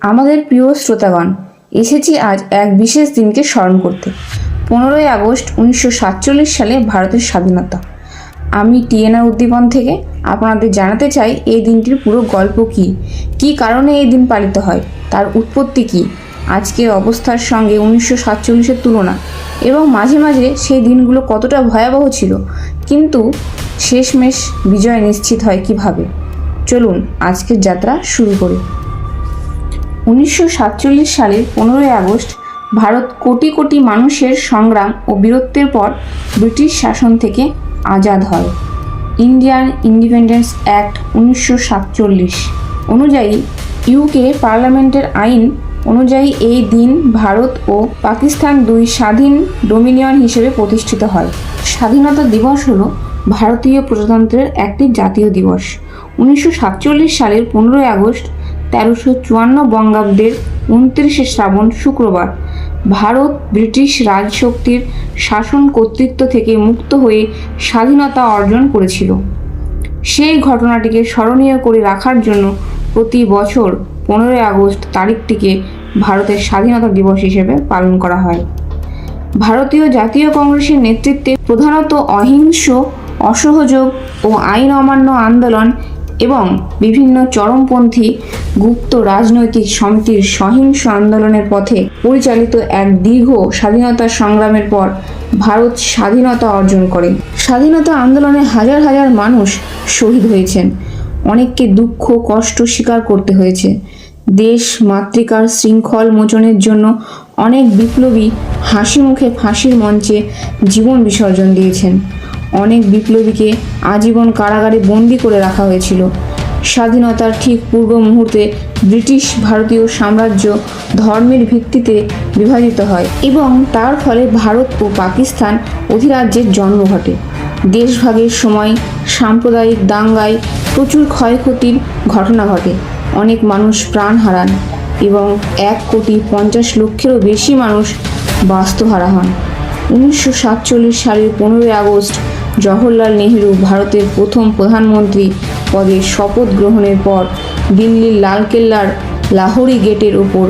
আমাদের প্রিয় শ্রোতাগণ, এসেছি আজ এক বিশেষ দিনকে স্মরণ করতে। 15ই আগস্ট 1947 সালে ভারতের স্বাধীনতা। আমি টিএনআর উদ্দীপন থেকে আপনাদের জানাতে চাই এই দিনটির পুরো গল্প কী কারণে এই দিন পালিত হয়, তার উৎপত্তি কী, আজকের অবস্থার সঙ্গে 1947-এর তুলনা, এবং মাঝে মাঝে সেই দিনগুলো কতটা ভয়াবহ ছিল, কিন্তু শেষমেশ বিজয় নিশ্চিত হয় কিভাবে। চলুন আজকের যাত্রা শুরু করি। 1947 সালের 15ই আগস্ট ভারত কোটি কোটি মানুষের সংগ্রাম ও বীরত্বের পর ব্রিটিশ শাসন থেকে আজাদ হয়। ইন্ডিয়ান ইন্ডিপেন্ডেন্স অ্যাক্ট 1947 অনুযায়ী ইউকে পার্লামেন্টের আইন অনুযায়ী এই দিন ভারত ও পাকিস্তান দুই স্বাধীন ডোমিনিয়ন হিসেবে প্রতিষ্ঠিত হয়। স্বাধীনতা দিবস হলো ভারতীয় প্রজাতন্ত্রের একটি জাতীয় দিবস। 1947 সালের 15ই আগস্ট 1354 বঙ্গাব্দের 29শে শ্রাবণ শুক্রবার ভারত ব্রিটিশ রাজশক্তির শাসন কর্তৃত্ব থেকে মুক্ত হয়ে স্বাধীনতা অর্জন করেছিল। সেই ঘটনাটিকে স্মরণীয় করে রাখার জন্য প্রতি বছর 15ই আগস্ট তারিখটিকে ভারতের স্বাধীনতা দিবস হিসেবে পালন করা হয়। ভারতীয় জাতীয় কংগ্রেসের নেতৃত্বে প্রধানত অহিংস, অসহযোগ ও আইন অমান্য আন্দোলন এবং বিভিন্ন চরমপন্থী গুপ্ত রাজনৈতিক সমিতির সহিংস আন্দোলনের পথে পরিচালিত এক দীর্ঘ স্বাধীনতা সংগ্রামের পর ভারত স্বাধীনতা অর্জন করে। স্বাধীনতা আন্দোলনে হাজার হাজার মানুষ শহীদ হয়েছেন, অনেককে দুঃখ কষ্ট স্বীকার করতে হয়েছে। দেশ মাতৃকার শৃঙ্খল মোচনের জন্য অনেক বিপ্লবী হাসি মুখে ফাঁসির মঞ্চে জীবন বিসর্জন দিয়েছেন। অনেক বিপ্লবীকে আজীবন কারাগারে বন্দি করে রাখা হয়েছিল। স্বাধীনতার ঠিক পূর্ব মুহূর্তে ব্রিটিশ ভারতীয় সাম্রাজ্য ধর্মের ভিত্তিতে বিভাজিত হয় এবং তার ফলে ভারত ও পাকিস্তান অধিরাজ্যের জন্ম ঘটে। দেশভাগের সময় সাম্প্রদায়িক দাঙ্গায় প্রচুর ক্ষয়ক্ষতির ঘটনা ঘটে, অনেক মানুষ প্রাণ হারান এবং 1,50,00,000-এরও বেশি মানুষ বাস্তুহারা হন। 1947 সালের 15ই আগস্ট জওহরলাল নেহরু ভারতের প্রথম প্রধানমন্ত্রী পদে শপথ গ্রহণের পর দিল্লির লালকেল্লার লাহোরি গেটের ওপর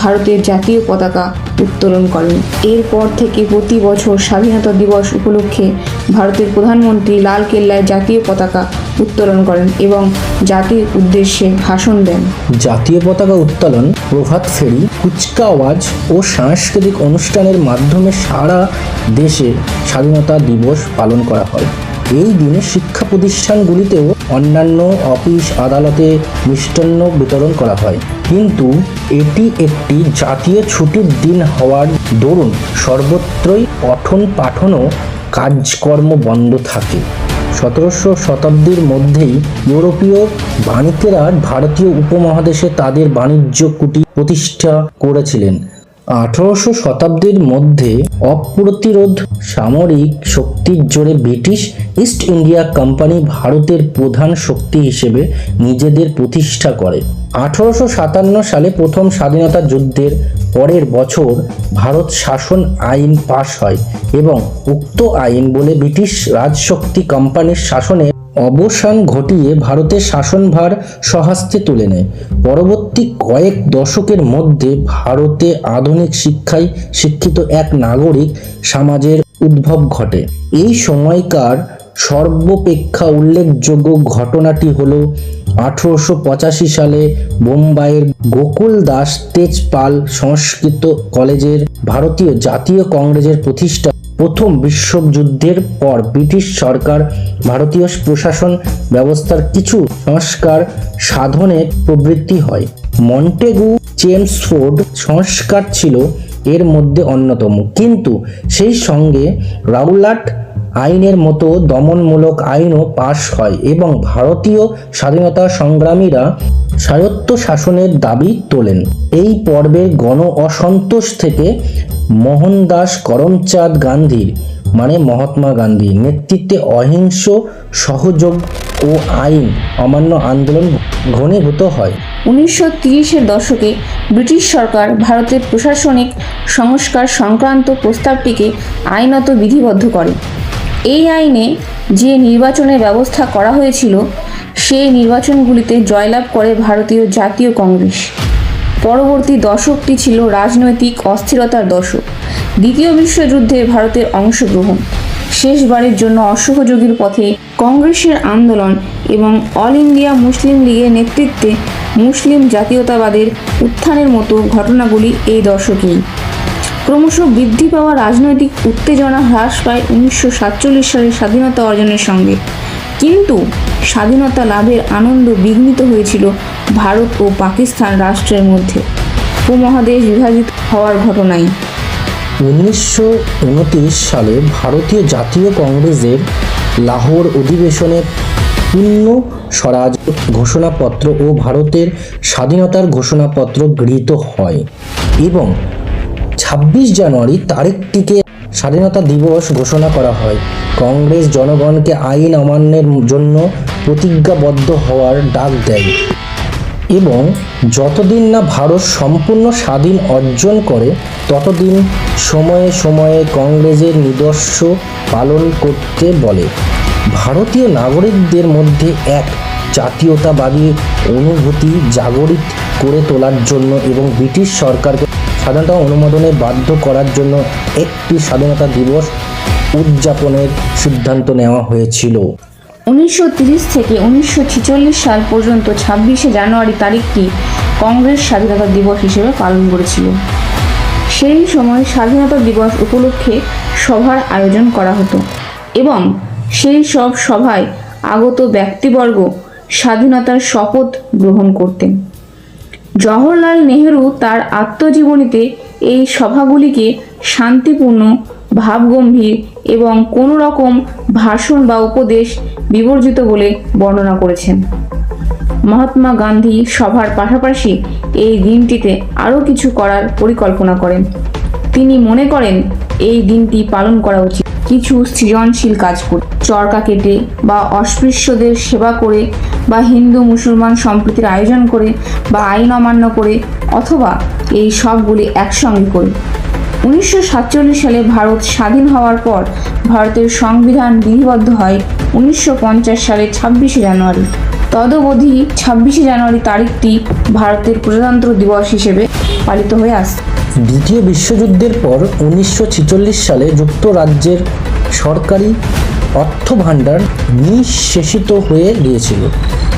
ভারতের জাতীয় পতাকা উত্তোলন করেন। এরপর থেকে প্রতি বছর স্বাধীনতা দিবস উপলক্ষে ভারতের প্রধানমন্ত্রী লালকেল্লায় জাতীয় পতাকা উত্তোলন করেন এবং জাতির উদ্দেশ্যে ভাষণ দেন। জাতীয় পতাকা উত্তোলন, প্রভাত ফেরি, কুচকাওয়াজ ও সাংস্কৃতিক অনুষ্ঠানের মাধ্যমে সারা দেশে স্বাধীনতা দিবস পালন করা হয়। এই দিনে শিক্ষা প্রতিষ্ঠানগুলিতেও অন্যান্য অফিস আদালতে মিষ্টান্ন বিতরণ করা হয়, কিন্তু এটি একটি জাতীয় ছুটির দিন হওয়ার দরুন সর্বত্রই পঠন পাঠন ও কাজকর্ম বন্ধ থাকে। 17শো শতাব্দীর মধ্যেই ইউরোপীয় বাণিজ্যেরা ভারতীয় উপমহাদেশে তাদের বাণিজ্য কুটি প্রতিষ্ঠা করেছিলেন। 18শো শতাব্দীর মধ্যে অপ্রতিরোধ সামরিক শক্তির জোরে ব্রিটিশ ইস্ট ইন্ডিয়া কোম্পানি ভারতের প্রধান শক্তি হিসেবে নিজেদের প্রতিষ্ঠা করে। 1857 সালে প্রথম স্বাধীনতা যুদ্ধের পরের বছর ভারত শাসন আইন পাশ হয় এবং উক্ত আইন বলে ব্রিটিশ রাজশক্তি কোম্পানির শাসনের অবসান ঘটিয়ে ভারতের শাসনভার স্বহস্তে তুলে নেয়। পরবর্তী কয়েক দশকের মধ্যে ভারতে আধুনিক শিক্ষায় শিক্ষিত এক নাগরিক সমাজের উদ্ভব ঘটে। এই সময়কার সর্বাপেক্ষা উল্লেখযোগ্য ঘটনাটি হল 1885 সালে বোম্বাইয়ের গোকুল দাস তেজপাল সংস্কৃত কলেজের ভারতীয় জাতীয় কংগ্রেসের প্রতিষ্ঠা। প্রথম বিশ্বযুদ্ধের পর ব্রিটিশ সরকার ভারতীয় প্রশাসন ব্যবস্থার কিছু সংস্কার সাধনের প্রবৃত্তি হয়। মন্টেগু চেমসফোর্ড সংস্কার ছিল এর মধ্যে অন্যতম, কিন্তু সেই সঙ্গে রাউলাট আইনের মতো দমনমূলক আইনও পাশ হয় এবং ভারতীয় স্বাধীনতা সংগ্রামীরা স্বায়ত্ত শাসনের দাবি তোলেন। এই পর্বের গণ অসন্তোষ থেকে মোহনদাস করমচাঁদ গান্ধীর মহাত্মা গান্ধীর নেতৃত্বে অহিংস সহযোগ ও আইন অমান্য আন্দোলন ঘনীভূত হয়। 1930-এর দশকে ব্রিটিশ সরকার ভারতের প্রশাসনিক সংস্কার সংক্রান্ত প্রস্তাবটিকে আইনত বিধিবদ্ধ করে। এই আইনে যে নির্বাচনের ব্যবস্থা করা হয়েছিল সেই নির্বাচনগুলিতে জয়লাভ করে ভারতীয় জাতীয় কংগ্রেস। পরবর্তী দশকটি ছিল রাজনৈতিক অস্থিরতার দশক। দ্বিতীয় বিশ্বযুদ্ধে ভারতের অংশগ্রহণ, শেষবারের জন্য অসহযোগীর পথে কংগ্রেসের আন্দোলন এবং অল ইন্ডিয়া মুসলিম লীগের নেতৃত্বে মুসলিম জাতীয়তাবাদের উত্থানের মতো ঘটনাগুলি এই দশকেই। ক্রমশ বৃদ্ধি পাওয়া রাজনৈতিক উত্তেজনা হ্রাস পায় 1947 সালের স্বাধীনতা অর্জনের সঙ্গে, কিন্তু স্বাধীনতা লাভের আনন্দ বিঘ্নিত হয়েছিল ভারত ও পাকিস্তান রাষ্ট্রের মধ্যে উপমহাদেশ বিভাজিত হওয়ার ঘটনায়। 1929 সালে ভারতীয় জাতীয় কংগ্রেসের লাহোর অধিবেশনে পূর্ণ স্বরাজ ঘোষণাপত্র ও ভারতের স্বাধীনতার ঘোষণাপত্র গৃহীত হয় এবং 26 জানুয়ারি তারিখটিকে স্বাধীনতা দিবস ঘোষণা করা হয়। কংগ্রেস জনগণকে আইন অমান্যের জন্য প্রতিজ্ঞাবদ্ধ হওয়ার ডাক দেয় এবং যতদিন না ভারত সম্পূর্ণ স্বাধীন অর্জন করে ততদিন সময়ে সময়ে কংগ্রেসের নিদর্শ পালন করতে বলে। ভারতীয় নাগরিকদের মধ্যে এক জাতীয়তাবাদী অনুভূতি জাগরিত করে তোলার জন্য এবং ব্রিটিশ সরকারকে স্বাধীনতা অনুমোদনে বাধ্য করার জন্য একটি স্বাধীনতা দিবস উদযাপনের সিদ্ধান্ত নেওয়া হয়েছিল। 1930 থেকে 1946 সাল পর্যন্ত 26শে জানুয়ারি তারিখটি কংগ্রেস স্বাধীনতা দিবস হিসেবে পালন করেছিল। সেই সময় স্বাধীনতা দিবস উপলক্ষে সভার আয়োজন করা হতো এবং সেই সব সভায় আগত ব্যক্তিবর্গ স্বাধীনতার শপথ গ্রহণ করতেন। জওহরলাল নেহেরু তার আত্মজীবনীতে এই সভাগুলিকে শান্তিপূর্ণ, ভাবগম্ভীর এবং কোনো রকম ভাষণ বা উপদেশ বিবর্জিত বলে বর্ণনা করেছেন। মহাত্মা গান্ধী সভার পাশাপাশি এই দিনটিতে আরও কিছু করার পরিকল্পনা করেন। তিনি মনে করেন এই দিনটি পালন করা উচিত কিছু সৃজনশীল কাজ করে, চরকা কেটে বা অস্পৃশ্যদের সেবা করে বা হিন্দু মুসলমান সম্প্রীতির আয়োজন করে বা আইন অমান্য করে অথবা এই সবগুলি একসঙ্গে করে। 1947 সালে ভারত স্বাধীন হওয়ার পর ভারতের সংবিধান বিধিবদ্ধ হয় 1950 সালের 26শে জানুয়ারি। তদবধি 26শে জানুয়ারি তারিখটি ভারতের প্রজাতন্ত্র দিবস হিসেবে পালিত হয়ে আসছে। দ্বিতীয় বিশ্বযুদ্ধের পর 1946 সালে যুক্তরাজ্যের সরকারি অর্থভাণ্ডার নিঃশেষিত হয়ে গিয়েছিল।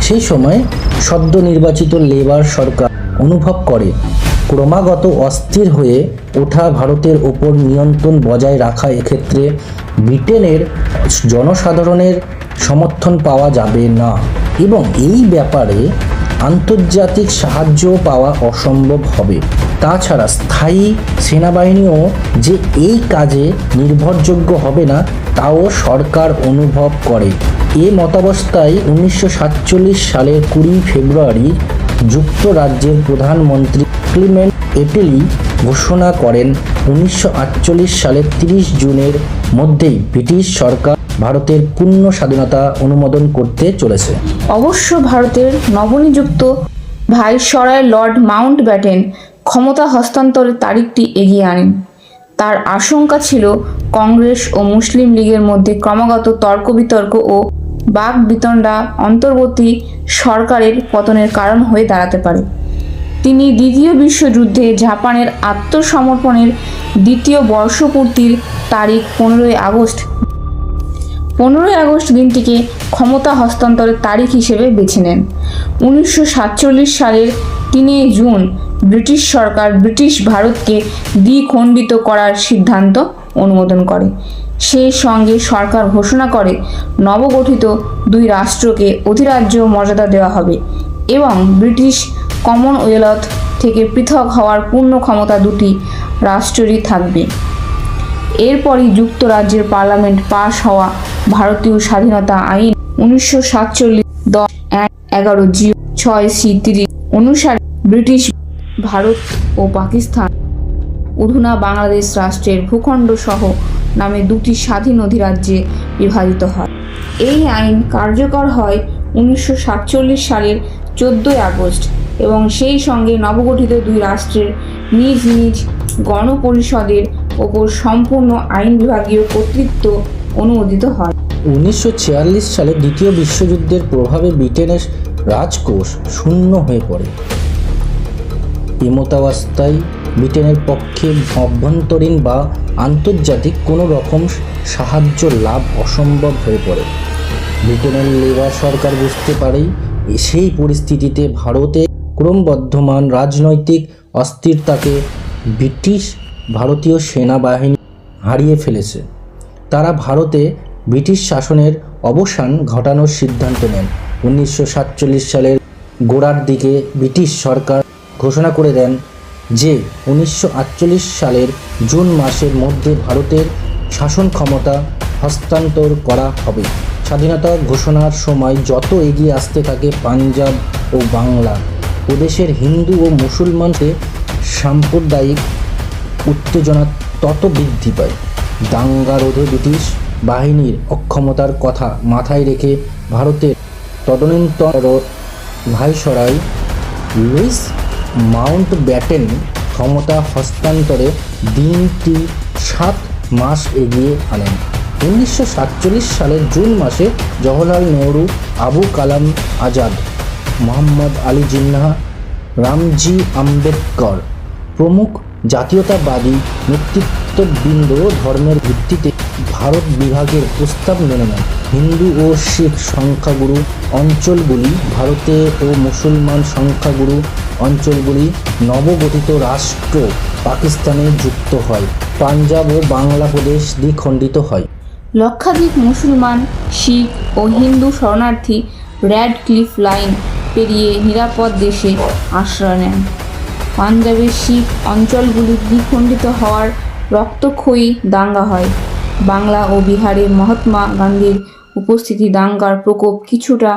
সেই সময় সদ্য নির্বাচিত লেবার সরকার অনুভব করে ক্রমাগত অস্থির হয়ে ওঠা ভারতের ওপর নিয়ন্ত্রণ বজায় রাখা এক্ষেত্রে ব্রিটেনের জনসাধারণের সমর্থন পাওয়া যাবে না এবং এই ব্যাপারে আন্তর্জাতিক সাহায্য পাওয়া অসম্ভব হবে। তাছাড়া স্থায়ী সেনাবাহিনীও যে এই কাজে নির্ভরযোগ্য হবে না তাও সরকার অনুভব করে। এ মতাবস্থায় 1947 সালের 20 ফেব্রুয়ারি যুক্তরাজ্যের প্রধানমন্ত্রী ক্লিমেন্ট এটলি ঘোষণা করেন 1948 সালের 30 জুনের মধ্যেই ব্রিটিশ সরকার ভারতের পূর্ণ স্বাধীনতা অনুমোদন করতে চলেছে। অবশ্য ভারতের নবনিযুক্ত ভাইসরয় লর্ড মাউন্টব্যাটেন ক্ষমতা হস্তান্তরের তারিখটি এগিয়ে আনেন। তার আশঙ্কা ছিল কংগ্রেস ও মুসলিম লীগের মধ্যে ক্রমাগত তর্ক বিতর্ক ও বাকবিতণ্ডা অন্তর্বর্তী সরকারের পতনের কারণ হয়ে দাঁড়াতে পারে। তিনি দ্বিতীয় বিশ্বযুদ্ধে জাপানের আত্মসমর্পণের দ্বিতীয় বর্ষপূর্তির তারিখ 15ই আগস্ট দিনটিকে ক্ষমতা হস্তান্তরের তারিখ হিসেবে বেছে নেন। 1947 সালের 3 জুন ব্রিটিশ সরকার ব্রিটিশ ভারতকে দ্বিখণ্ডিত করার সিদ্ধান্ত অনুমোদন করে। সেই সঙ্গে সরকার ঘোষণা করে নবগঠিত দুই রাষ্ট্রকে অধিরাজ্য মর্যাদা দেওয়া হবে এবং ব্রিটিশ কমনওয়েলথ থেকে পৃথক হওয়ার পূর্ণ ক্ষমতা দুটি রাষ্ট্রেরই থাকবে। এরপরই যুক্তরাজ্যের পার্লামেন্ট পাশ হওয়া ভারতীয় স্বাধীনতা আইন 1947-10-11G6C30 অনুসারে ব্রিটিশ ভারত ও পাকিস্তান অধুনা বাংলাদেশ রাষ্ট্রের ভূখণ্ড সহ নামে দুটি স্বাধীন অধিরাজ্যে বিভাজিত হয়। এই আইন কার্যকর হয় 1947 সালের 14 আগস্ট এবং সেই সঙ্গে নবগঠিত দুই রাষ্ট্রের নিজ নিজ গণপরিষদের ওপর সম্পূর্ণ আইন বিভাগীয় কর্তৃত্ব অনুমোদিত হয়। 1946 সালে দ্বিতীয় বিশ্বযুদ্ধের প্রভাবে ব্রিটেনের রাজকোষ শূন্য হয়ে পড়ে। এমতাবস্থায় ব্রিটেনের পক্ষে অভ্যন্তরীণ বা আন্তর্জাতিক কোনো রকম সাহায্য লাভ অসম্ভব হয়ে পড়ে। ব্রিটেনের লেবার সরকার বুঝতে পারেই সেই পরিস্থিতিতে ভারতে ক্রমবর্ধমান রাজনৈতিক অস্থিরতাকে ভারতীয় সেনাবাহিনী হারিয়ে ফেলেছে। তারা ভারতে ব্রিটিশ শাসনের অবসান ঘটানোর সিদ্ধান্ত নেন। 1947 সালের গোড়ার দিকে ব্রিটিশ সরকার ঘোষণা করে দেন যে 1948 সালের জুন মাসের মধ্যে ভারতের শাসন ক্ষমতা হস্তান্তর করা হবে। স্বাধীনতা ঘোষণার সময় যত এগিয়ে আসতে থাকে পাঞ্জাব ও বাংলা প্রদেশের হিন্দু ও মুসলমানদের সাম্প্রদায়িক উত্তেজনা তত বৃদ্ধি পায়। দাঙ্গা রোধে ব্রিটিশ বাহিনীর অক্ষমতার কথা মাথায় রেখে ভারতের তদনীন্তন ভাইসরয় লুইস মাউন্টব্যাটেন ক্ষমতা হস্তান্তরে দিনটি 7 মাস এগিয়ে আনেন। 1947 সালের জুন মাসে জওহরলাল নেহরু, আবু কালাম আজাদ, মোহাম্মদ আলী জিন্নাহ, রামজি আম্বেদকর প্রমুখ জাতীয়তাবাদী নেতৃত্ববৃন্দ ধর্মের ভিত্তিতে ভারত বিভাগের প্রস্তাব মেনে নেন। হিন্দু ও শিখ সংখ্যাগুরু অঞ্চলগুলি ভারতে ও মুসলমান সংখ্যাগুরু অঞ্চলগুলি নবগঠিত রাষ্ট্র পাকিস্তানে যুক্ত হয়। পাঞ্জাব ও বাংলা প্রদেশ দ্বিখণ্ডিত হয়। লক্ষাধিক মুসলমান, শিখ ও হিন্দু শরণার্থী রেড ক্লিফ লাইন পেরিয়ে নিরাপদ দেশে আশ্রয় নেন। পাঞ্জাবের শিখ অঞ্চলগুলি দ্বিখণ্ডিত হওয়ার রক্তক্ষয়ী দাঙ্গা হয়। বাংলা ও বিহারে মহাত্মা গান্ধীর উপস্থিতি দাঙ্গার প্রকোপ কিছুটা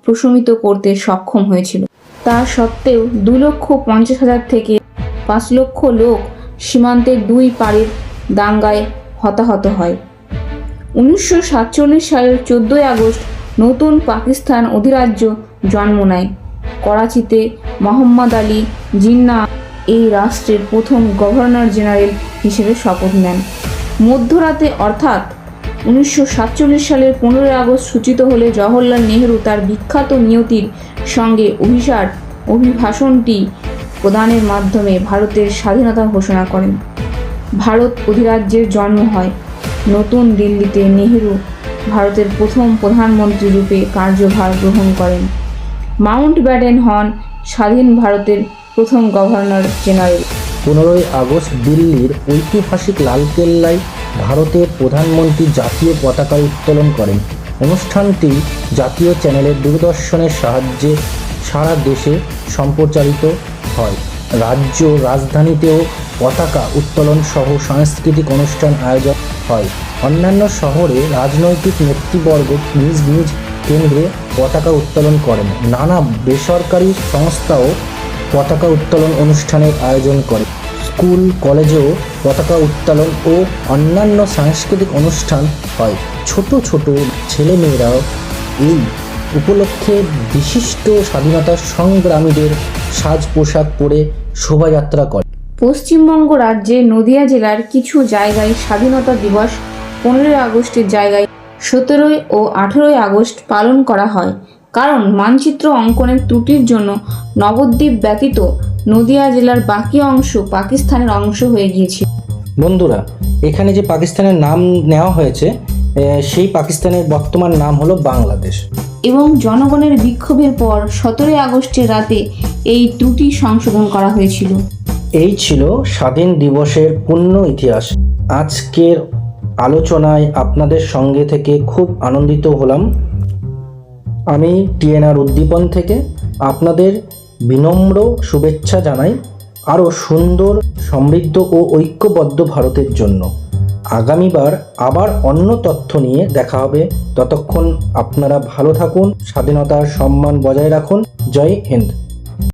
প্রশমিত করতে সক্ষম হয়েছিল। তা সত্ত্বেও 2,50,000 থেকে 5 লক্ষ লোক সীমান্তের দুই পারের দাঙ্গায় হতাহত হয়। 1947 সালের 14 আগস্ট নতুন পাকিস্তান অধিরাজ্য জন্ম নেয়। করাচিতে মোহাম্মদ আলী জিন্নাহ এই রাষ্ট্রের প্রথম গভর্নর জেনারেল হিসেবে শপথ নেন। মধ্যরাতে অর্থাৎ 1947 সালের 15 আগস্ট সূচিত হলে জওহরলাল নেহরু তার বিখ্যাত নিয়তির সঙ্গে অভিভাষণটি প্রদানের মাধ্যমে ভারতের স্বাধীনতা ঘোষণা করেন। ভারত অধিরাজ্যের জন্ম হয়। নতুন দিল্লিতে নেহরু ভারতের প্রথম প্রধানমন্ত্রী রূপে কার্যভার গ্রহণ করেন। মাউন্টব্যাটেন হন স্বাধীন ভারতের প্রথম গভর্নর জেনারেল। 15 আগস্ট দিল্লির ঐতিহাসিক লালকেল্লায় ভারতের প্রধানমন্ত্রী জাতীয় পতাকা উত্তোলন করেন। অনুষ্ঠানটি জাতীয় চ্যানেলের দূরদর্শনের সাহায্যে সারা দেশে সম্প্রচারিত হয়। রাজ্য রাজধানীতেও পতাকা উত্তোলন সহ সাংস্কৃতিক অনুষ্ঠান আয়োজন হয়। অন্যান্য শহরে রাজনৈতিক নেতৃবর্গ নিজ নিজ কেন্দ্রে পতাকা উত্তোলন করেন। নানা বেসরকারি সংস্থাও পতাকা উত্তোলন অনুষ্ঠানের আয়োজন করে। স্কুল কলেজেও পতাকা উত্তোলন ও অন্যান্য সাংস্কৃতিক অনুষ্ঠান হয়। ছোট ছোট ছেলেমেয়েরাও এই উপলক্ষে বিশিষ্ট স্বাধীনতা সংগ্রামীদের সাজ পোশাক পরে শোভাযাত্রা করে। পশ্চিমবঙ্গ রাজ্যে নদিয়া জেলার কিছু জায়গায় স্বাধীনতা দিবস 15 আগস্টের জায়গায় 17 ও 18 আগস্ট পালন করা হয়, কারণ মানচিত্র অঙ্কনের ত্রুটির জন্য নবদ্বীপ ব্যতীত নদিয়া জেলার বাকি অংশ পাকিস্তানের অংশ হয়ে গিয়েছিল। বন্ধুরা, এখানে যে পাকিস্তানের নাম নেওয়া হয়েছে সেই পাকিস্তানের বর্তমান নাম হলো বাংলাদেশ। এবং জনগণের বিক্ষোভের পর 17 আগস্টের রাতে এই ত্রুটি সংশোধন করা হয়েছিল। এই ছিল স্বাধীন দিবসের পূর্ণ ইতিহাস। আজকের আলোচনায় আপনাদের সঙ্গে থেকে খুব আনন্দিত হলাম। আমি টিএনআর উদ্দীপন থেকে আপনাদের বিনম্র শুভেচ্ছা জানাই আরও সুন্দর, সমৃদ্ধ ও ঐক্যবদ্ধ ভারতের জন্য। আগামীবার আবার অন্য তথ্য নিয়ে দেখা হবে। ততক্ষণ আপনারা ভালো থাকুন, স্বাধীনতার সম্মান বজায় রাখুন। জয় হিন্দ।